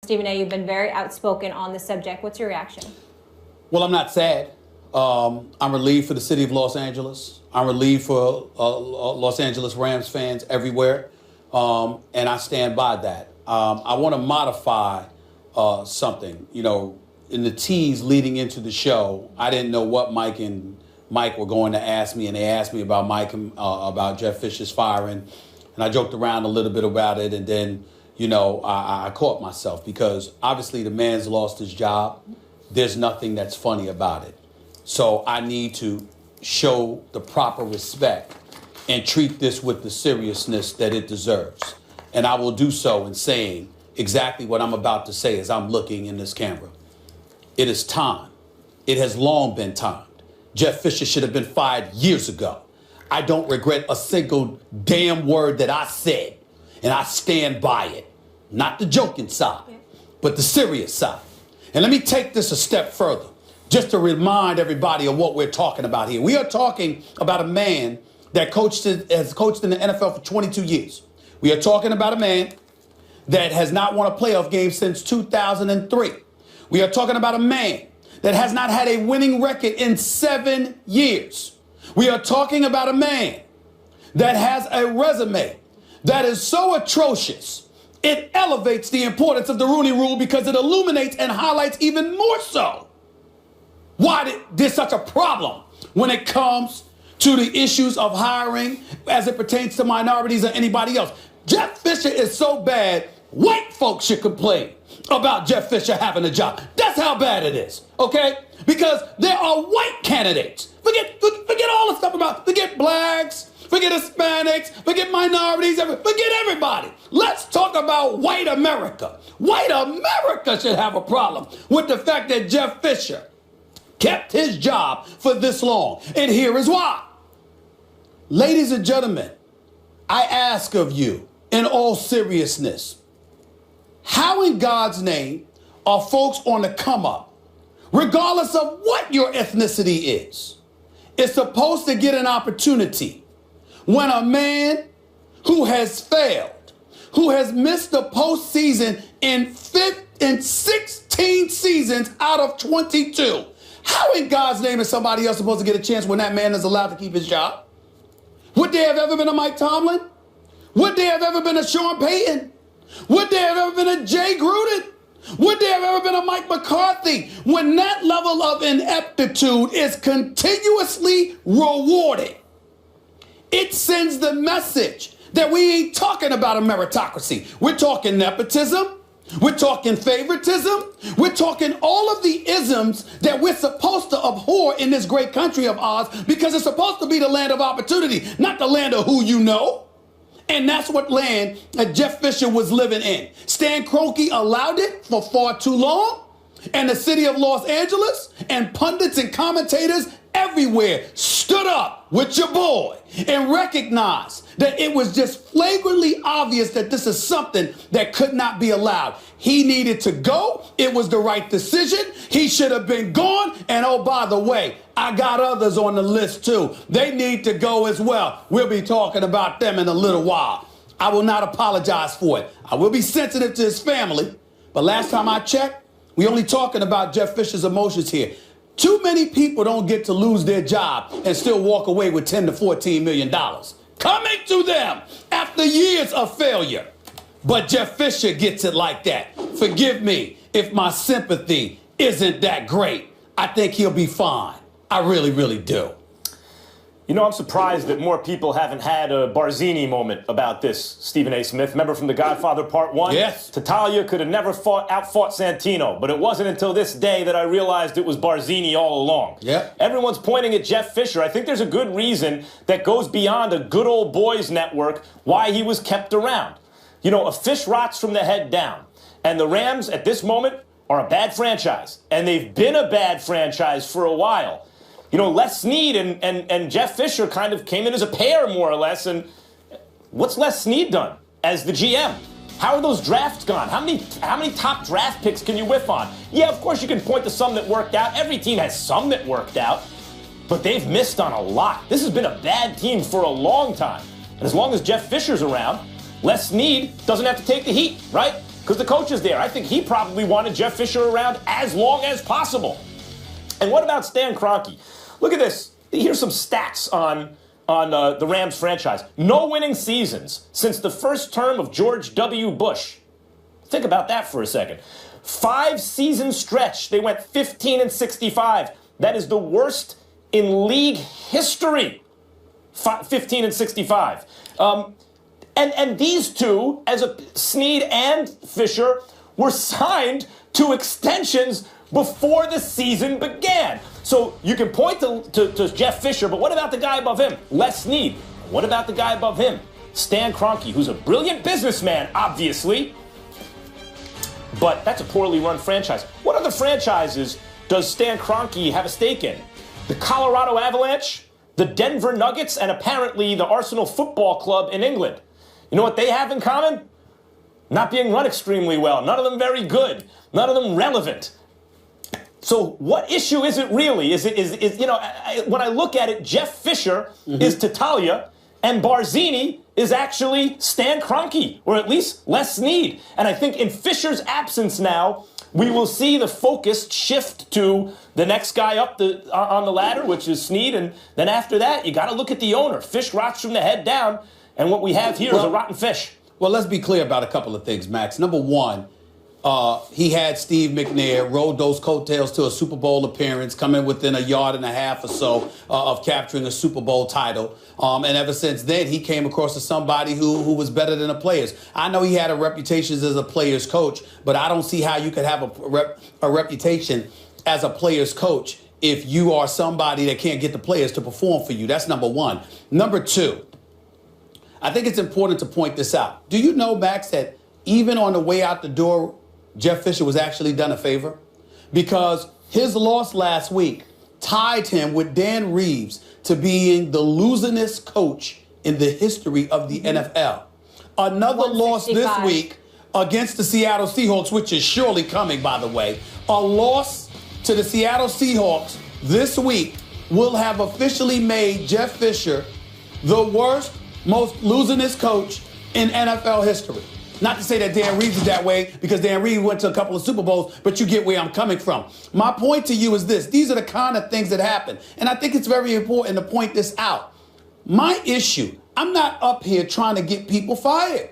Stephen A., you've been very outspoken on the subject. What's your reaction? Well, I'm not sad. I'm relieved for the city of Los Angeles. I'm relieved for Los Angeles Rams fans everywhere. And I stand by that. I want to modify something. You know, in the tease leading into the show, I didn't know what Mike were going to ask me, and they asked me about about Jeff Fisher's firing. And I joked around a little bit about it, and then, you know, I caught myself because obviously the man's lost his job. There's nothing that's funny about it. So I need to show the proper respect and treat this with the seriousness that it deserves. And I will do so in saying exactly what I'm about to say as I'm looking in this camera. It is time. It has long been timed. Jeff Fisher should have been fired years ago. I don't regret a single damn word that I said, and I stand by it. Not the joking side, but the serious side. And let me take this a step further, just to remind everybody of what we're talking about here. We are talking about a man that has coached in the NFL for 22 years. We are talking about a man that has not won a playoff game since 2003. We are talking about a man that has not had a winning record in 7 years. We are talking about a man that has a resume that is so atrocious, it elevates the importance of the Rooney Rule because it illuminates and highlights even more so why there's such a problem when it comes to the issues of hiring as it pertains to minorities or anybody else. Jeff Fisher is so bad, white folks should complain about Jeff Fisher having a job. That's how bad it is, okay? Because there are white candidates. Forget all the stuff forget blacks, forget Hispanics, forget minorities, forget everybody. Let's talk about white America. White America should have a problem with the fact that Jeff Fisher kept his job for this long. And here is why. Ladies and gentlemen, I ask of you, in all seriousness, how in God's name are folks on the come up, regardless of what your ethnicity is supposed to get an opportunity when a man who has failed, who has missed the postseason in 16 seasons out of 22, how in God's name is somebody else supposed to get a chance when that man is allowed to keep his job? Would there have ever been a Mike Tomlin? Would there have ever been a Sean Payton? Would there have ever been a Jay Gruden? Would there have ever been a Mike McCarthy? When that level of ineptitude is continuously rewarded, it sends the message that we ain't talking about a meritocracy. We're talking nepotism. We're talking favoritism. We're talking all of the isms that we're supposed to abhor in this great country of ours because it's supposed to be the land of opportunity, not the land of who you know. And that's what land that Jeff Fisher was living in. Stan Kroenke allowed it for far too long. And the city of Los Angeles and pundits and commentators everywhere stood up with your boy and recognized that it was just flagrantly obvious that this is something that could not be allowed. He needed to go. It was the right decision. He should have been gone. And oh, by the way, I got others on the list too. They need to go as well. We'll be talking about them in a little while. I will not apologize for it. I will be sensitive to his family. But last time I checked, we only talking about Jeff Fisher's emotions here. Too many people don't get to lose their job and still walk away with $10 to $14 million. Coming to them after years of failure. But Jeff Fisher gets it like that. Forgive me if my sympathy isn't that great. I think he'll be fine. I really, really do. You know, I'm surprised that more people haven't had a Barzini moment about this, Stephen A. Smith. Remember from The Godfather Part 1? Yes. Tattaglia could have never outfought Santino, but it wasn't until this day that I realized it was Barzini all along. Yep. Everyone's pointing at Jeff Fisher. I think there's a good reason that goes beyond a good old boys network why he was kept around. You know, a fish rots from the head down. And the Rams, at this moment, are a bad franchise. And they've been a bad franchise for a while. You know, Les Snead and Jeff Fisher kind of came in as a pair, more or less. And what's Les Snead done as the GM? How are those drafts gone? How many top draft picks can you whiff on? Yeah, of course you can point to some that worked out. Every team has some that worked out. But they've missed on a lot. This has been a bad team for a long time. And as long as Jeff Fisher's around, Les Snead doesn't have to take the heat, right? because the coach is there. I think he probably wanted Jeff Fisher around as long as possible. And what about Stan Kroenke? Look at this. Here's some stats on the Rams franchise. No winning seasons since the first term of George W. Bush. Think about that for a second. 5-season stretch. They went 15-65. That is the worst in league history. 15-65. And these two, Snead and Fisher, were signed to extensions before the season began. So you can point to Jeff Fisher, but what about the guy above him? Les Snead. What about the guy above him? Stan Kroenke, who's a brilliant businessman, obviously. But that's a poorly run franchise. What other franchises does Stan Kroenke have a stake in? The Colorado Avalanche, the Denver Nuggets, and apparently the Arsenal Football Club in England. You know what they have in common? Not being run extremely well. None of them very good. None of them relevant. So what issue is it really? When I look at it, Jeff Fisher is Tattaglia, and Barzini is actually Stan Kroenke, or at least Les Snead. And I think in Fisher's absence now, we will see the focus shift to the next guy up on the ladder, which is Snead. And then after that, you got to look at the owner. Fish rots from the head down. And what we have here is a rotten fish. Well, let's be clear about a couple of things, Max. Number one, he had Steve McNair rode those coattails to a Super Bowl appearance, coming within a yard and a half or so of capturing a Super Bowl title. And ever since then, he came across as somebody who was better than the players. I know he had a reputation as a player's coach, but I don't see how you could have a reputation as a player's coach if you are somebody that can't get the players to perform for you. That's number one. Number two, I think it's important to point this out. Do you know, Max, that even on the way out the door, Jeff Fisher was actually done a favor? Because his loss last week tied him with Dan Reeves to being the losingest coach in the history of the NFL. Another loss this week against the Seattle Seahawks, which is surely coming, by the way. A loss to the Seattle Seahawks this week will have officially made Jeff Fisher the worst, most losingest coach in NFL history. Not to say that Dan Reeves is that way, because Dan Reeves went to a couple of Super Bowls, but you get where I'm coming from. My point to you is this. These are the kind of things that happen. And I think it's very important to point this out. My issue, I'm not up here trying to get people fired.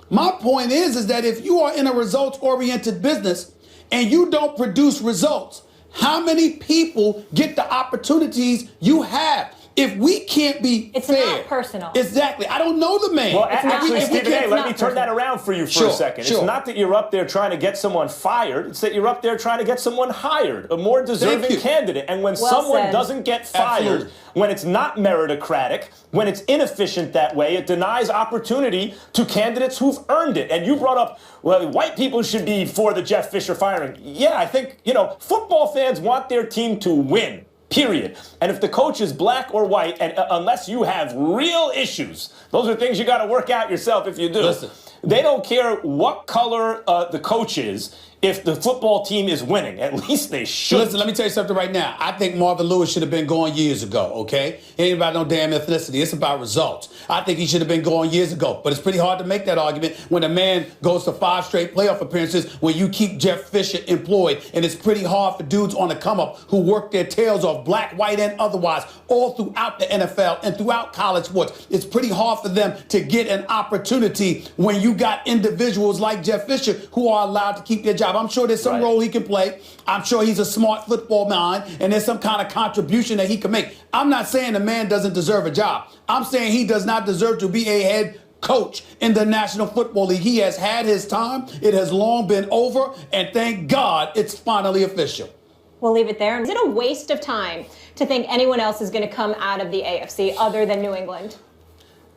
My point is that if you are in a results-oriented business and you don't produce results, how many people get the opportunities you have? If we can't be it's fair. Not personal. Exactly. I don't know the man. Well, actually, Stephen A., let me turn that around for you for a second. Sure. It's not that you're up there trying to get someone fired. It's that you're up there trying to get someone hired, a more deserving candidate. And when someone doesn't get fired, when it's not meritocratic, when it's inefficient that way, it denies opportunity to candidates who've earned it. And you brought up, well, white people should be for the Jeff Fisher firing. Yeah, I think, football fans want their team to win. Period. And if the coach is black or white, and unless you have real issues, those are things you got to work out yourself if you do. Listen. They don't care what color the coach is if the football team is winning. At least they should. Listen, let me tell you something right now. I think Marvin Lewis should have been gone years ago, okay? It ain't about no damn ethnicity. It's about results. I think he should have been gone years ago. But it's pretty hard to make that argument when a man goes to 5 straight playoff appearances when you keep Jeff Fisher employed. And it's pretty hard for dudes on the come-up who work their tails off, black, white, and otherwise, all throughout the NFL and throughout college sports. It's pretty hard for them to get an opportunity when you got individuals like Jeff Fisher who are allowed to keep their job. I'm sure there's some role he can play. I'm sure he's a smart football mind, and there's some kind of contribution that he can make. I'm not saying the man doesn't deserve a job. I'm saying he does not deserve to be a head coach in the National Football League. He has had his time. It has long been over, and thank God it's finally official. We'll leave it there. Is it a waste of time to think anyone else is going to come out of the AFC other than New England?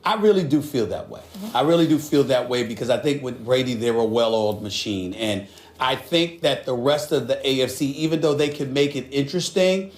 I really do feel that way. I really do feel that way because I think with Brady, they're a well-oiled machine. And I think that the rest of the AFC, even though they can make it interesting,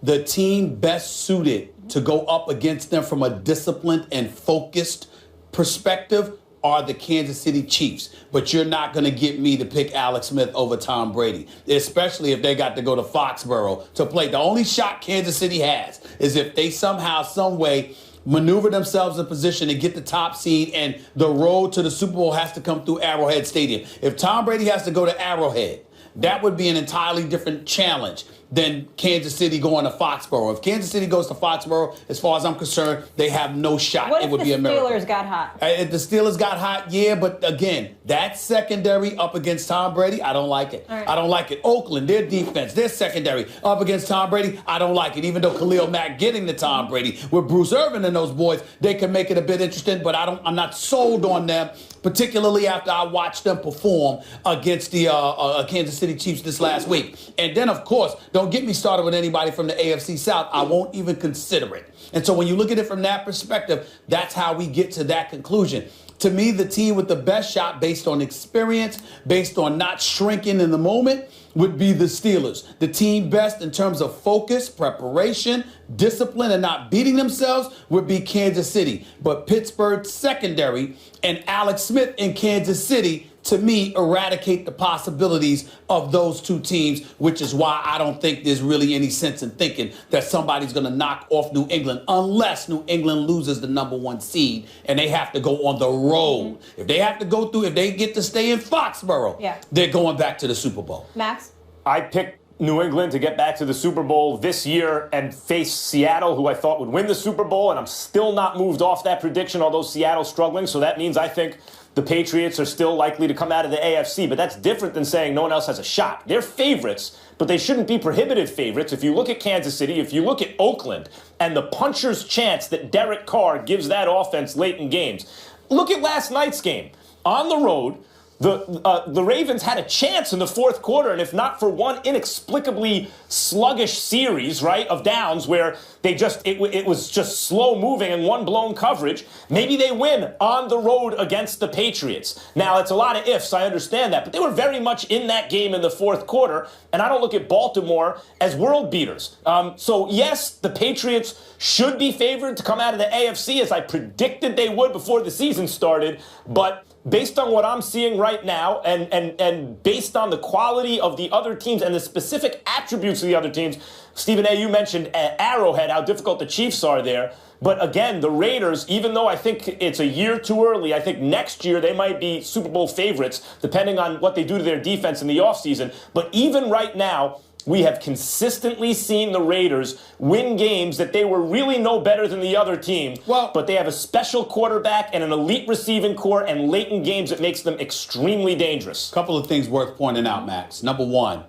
the team best suited to go up against them from a disciplined and focused perspective are the Kansas City Chiefs. But you're not going to get me to pick Alex Smith over Tom Brady, especially if they got to go to Foxborough to play. The only shot Kansas City has is if they somehow, some way maneuver themselves in position to get the top seed, and the road to the Super Bowl has to come through Arrowhead Stadium. If Tom Brady has to go to Arrowhead, that would be an entirely different challenge than Kansas City going to Foxborough. If Kansas City goes to Foxborough, as far as I'm concerned, they have no shot. What it if would the be a miracle. Steelers got hot? If the Steelers got hot, yeah, but again, that secondary up against Tom Brady, I don't like it. Right. I don't like it. Oakland, their defense, their secondary up against Tom Brady, I don't like it. Even though Khalil Mack getting to Tom Brady with Bruce Irvin and those boys, they can make it a bit interesting, but I'm not sold on them, particularly after I watched them perform against the Kansas City Chiefs this last week. And then, of course, don't get me started with anybody from the AFC South. I won't even consider it. And so when you look at it from that perspective, that's how we get to that conclusion. To me, the team with the best shot based on experience, based on not shrinking in the moment, would be the Steelers. The team best in terms of focus, preparation, discipline, and not beating themselves would be Kansas City. But Pittsburgh's secondary and Alex Smith in Kansas City, to me, eradicate the possibilities of those two teams, which is why I don't think there's really any sense in thinking that somebody's going to knock off New England unless New England loses the number 1 seed and they have to go on the road. Mm-hmm. If they have to go through, if they get to stay in Foxborough, they're going back to the Super Bowl. Max? I picked New England to get back to the Super Bowl this year and face Seattle, who I thought would win the Super Bowl, and I'm still not moved off that prediction, although Seattle's struggling, so that means I think the Patriots are still likely to come out of the AFC, but that's different than saying no one else has a shot. They're favorites, but they shouldn't be prohibitive favorites. If you look at Kansas City, if you look at Oakland, and the puncher's chance that Derek Carr gives that offense late in games, look at last night's game. On the road, the Ravens had a chance in the fourth quarter, and if not for one inexplicably sluggish series, right, of downs where it was just slow moving and one blown coverage, maybe they win on the road against the Patriots. Now, it's a lot of ifs, I understand that, but they were very much in that game in the fourth quarter, and I don't look at Baltimore as world beaters. So, yes, the Patriots should be favored to come out of the AFC, as I predicted they would before the season started, but based on what I'm seeing right now and based on the quality of the other teams and the specific attributes of the other teams, Stephen A., you mentioned Arrowhead, how difficult the Chiefs are there. But again, the Raiders, even though I think it's a year too early, I think next year they might be Super Bowl favorites, depending on what they do to their defense in the offseason. But even right now, we have consistently seen the Raiders win games that they were really no better than the other team. Well, but they have a special quarterback and an elite receiving core and late in games that makes them extremely dangerous. Couple of things worth pointing out, Max. Number one,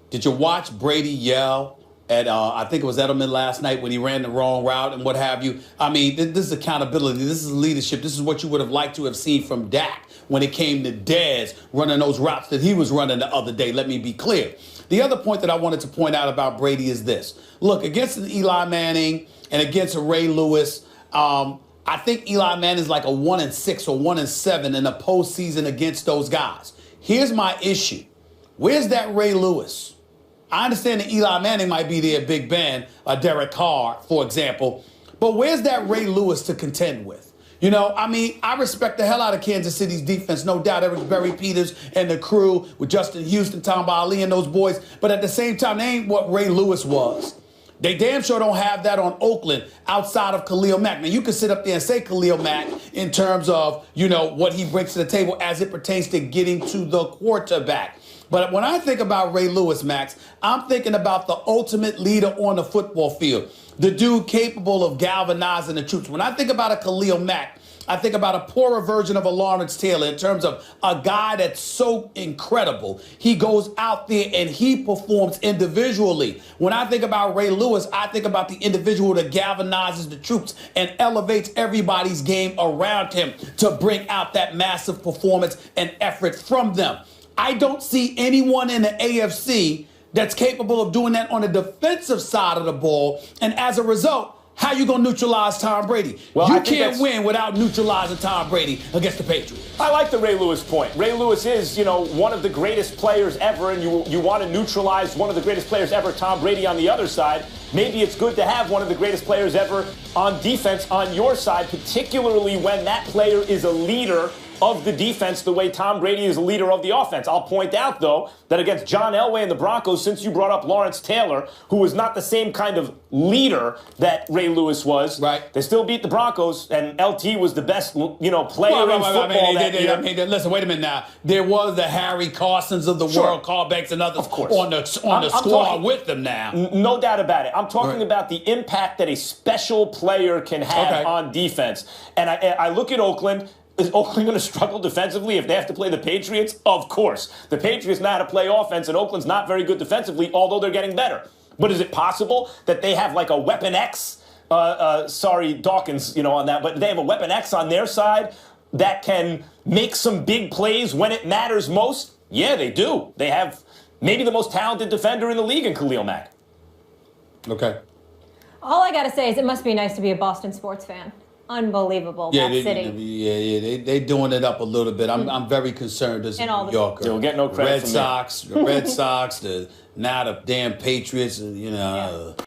did you watch Brady yell at, I think it was Edelman last night when he ran the wrong route and what have you? I mean, this is accountability. This is leadership. This is what you would have liked to have seen from Dak when it came to Dez running those routes that he was running the other day. Let me be clear. The other point that I wanted to point out about Brady is this. Look, against an Eli Manning and against a Ray Lewis, I think Eli Manning's like a 1-6 or 1-7 in the postseason against those guys. Here's my issue. Where's that Ray Lewis? I understand that Eli Manning might be there, Big Ben, Derek Carr, for example, but where's that Ray Lewis to contend with? You know, I mean, I respect the hell out of Kansas City's defense, no doubt. Eric Berry Peters and the crew with Justin Houston, Tom Ali and those boys. But at the same time, they ain't what Ray Lewis was. They damn sure don't have that on Oakland outside of Khalil Mack. Now, you can sit up there and say Khalil Mack in terms of, you know, what he brings to the table as it pertains to getting to the quarterback. But when I think about Ray Lewis, Max, I'm thinking about the ultimate leader on the football field, the dude capable of galvanizing the troops. When I think about a Khalil Mack, I think about a poorer version of a Lawrence Taylor in terms of a guy that's so incredible. He goes out there and he performs individually. When I think about Ray Lewis, I think about the individual that galvanizes the troops and elevates everybody's game around him to bring out that massive performance and effort from them. I don't see anyone in the AFC that's capable of doing that on the defensive side of the ball. And as a result, how you going to neutralize Tom Brady? Well, you can't win without neutralizing Tom Brady against the Patriots. I like the Ray Lewis point. Ray Lewis is, you know, one of the greatest players ever, and you want to neutralize one of the greatest players ever, Tom Brady, on the other side. Maybe it's good to have one of the greatest players ever on defense on your side, particularly when that player is a leader of the defense the way Tom Brady is a leader of the offense. I'll point out, though, that against John Elway and the Broncos, since you brought up Lawrence Taylor, who was not the same kind of leader that Ray Lewis was, right. They still beat the Broncos, and LT was the best, player in football that year. Listen, wait a minute now. There was the Harry Carsons of the world, Carl-Banks and others on the squad with them now. No doubt about it. I'm talking about the impact that a special player can have on defense. And I look at Oakland. Is Oakland going to struggle defensively if they have to play the Patriots? Of course. The Patriots know how to play offense, and Oakland's not very good defensively, although they're getting better. But is it possible that they have like a Weapon X? Sorry, Dawkins, on that, but they have a Weapon X on their side that can make some big plays when it matters most? Yeah, they do. They have maybe the most talented defender in the league in Khalil Mack. Okay. All I got to say is it must be nice to be a Boston sports fan. Unbelievable, that city. They're doing it up a little bit. I'm very concerned as a New Yorker. They'll get no credit the Red Sox, the now the damn Patriots,